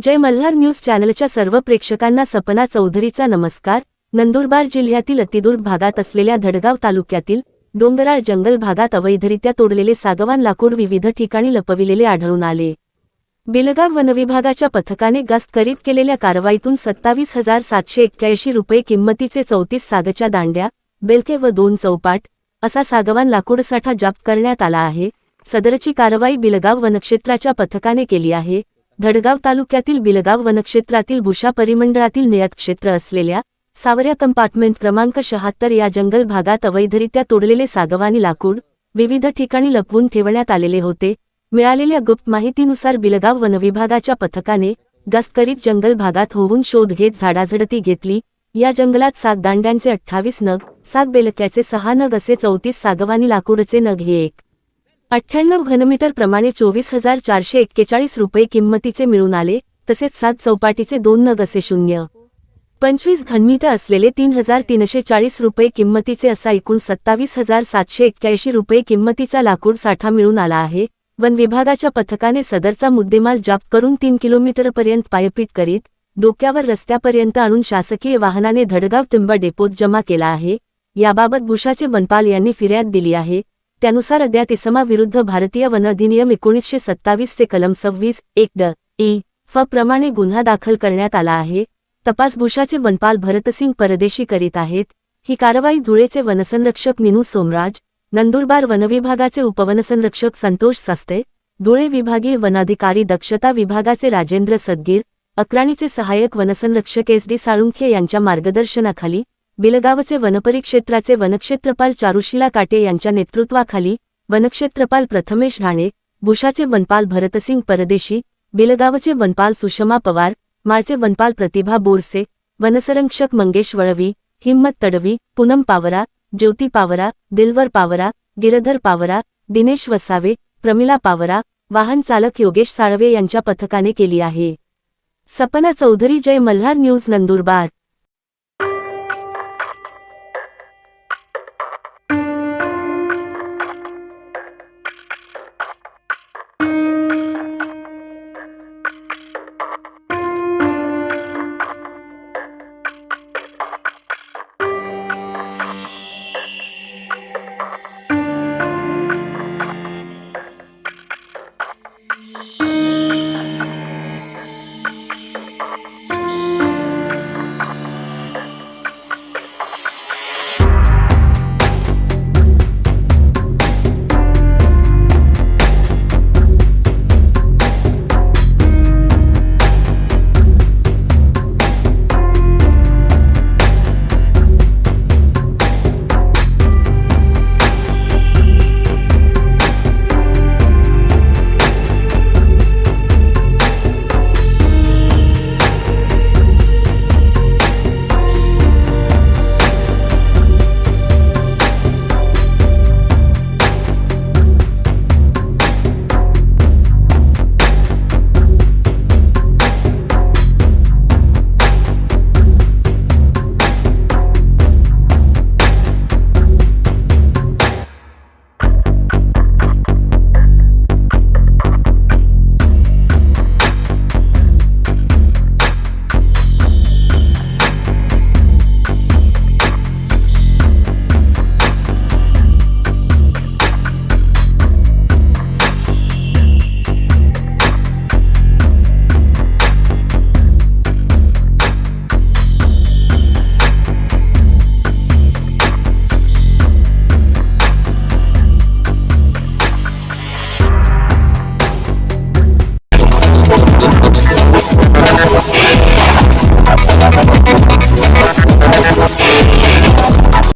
जय Malhar news चॅनलच्या सर्व प्रेक्षकांना सपना चौधरीचा नमस्कार। नंदुरबार जिल्ह्यातील अतिदूर भागात असलेल्या धडगाव तालुक्यातील डोंगराळ जंगल भागात अवैधरित्या तोडलेले सागवान लाकूड विविध ठिकाणी लपविलेले आढळून आले। बिलगाव वनविभागाच्या पथकाने गस्त करीत केलेल्या कारवाईतून 27,781 रुपये किंमतीचे 34 सागच्या दांड्या, बेलके व 2 चौपाट असा सागवान लाकूडसाठा जप्त करण्यात आला आहे। सदरची कारवाई बिलगाव वनक्षेत्राच्या पथकाने केली आहे। धडगाव तालुक्यातील बिलगाव वनक्षेत्रातील भुशा परिमंडळातील नियत क्षेत्र असलेल्या सावर्या कंपार्टमेंट क्रमांक 76 या जंगल भागात अवैधरित्या तोडलेले सागवानी लाकूड विविध ठिकाणी लपवून ठेवण्यात आलेले होते। मिळालेल्या गुप्त माहितीनुसार बिलगाव वनविभागाच्या पथकाने गस्त करीत जंगल भागात होऊन शोध घेत झाडाझडती घेतली। या जंगलात साग दांड्यांचे 28 नग, साग बेलक्याचे 6 नग असे 34 सागवानी लाकूडचे नग हे 98 घनमीटर प्रमाणे 24,441 रुपये किंमतीचे मिळून आले। तसेच साग चौपाटीचे 2 नग असे 0.25 घनमीटर असलेले 3,340 रुपये किंमतीचे असा एकूण 27,781 रुपये किंमतीचा लाकूड साठा मिळून आला आहे। वन विभागाच्या पथकाने सदरचा मुद्देमाल जप्त करून 3 किलोमीटरपर्यंत पायपीट करीत डोक्यावर रस्त्यापर्यंत आणून शासकीय वाहनाने धडगाव टिंबर डेपोत जमा केला आहे। याबाबत भुशाचे वनपाल यांनी फिर्याद दिली आहे। त्यानुसार अज्ञात इसमाविरुद्ध भारतीय वन अधिनियम 1927 चे कलम 26(1)(e) फ प्रमाणे गुन्हा दाखल करण्यात आला आहे। तपास भुशाचे वनपाल भरतसिंग परदेशी करीत आहेत। ही कारवाई धुळेचे वनसंरक्षक नीनू सोमराज, नंदुरबार वनविभागाचे उपवनसंरक्षक संतोष सस्ते, धुळे विभागीय वनाधिकारी दक्षता विभागाचे राजेंद्र सदगीर, अक्राणीचे सहाय्यक वनसंरक्षक SD साळुंखे यांच्या मार्गदर्शनाखाली बिलगावचे वनपरिक्षेत्राचे वनक्षेत्रपाल चारुशीला काटे यांच्या नेतृत्वाखाली वनक्षेत्रपाल प्रथमेश राणे, भुशाचे वनपाल भरतसिंग परदेशी, बिलगावचे वनपाल सुषमा पवार, माळचे वनपाल प्रतिभा बोरसे, वनसंरक्षक मंगेश वळवी, हिम्मत तडवी, पूनम पावरा, ज्योती पावरा, दिलवर पावरा, गिरधर पावरा, दिनेश वसावे, प्रमिला पावरा, वाहन चालक योगेश साळवे यांच्या पथकाने केली आहे। सपना चौधरी, जय मल्हार न्यूज, नंदुरबार।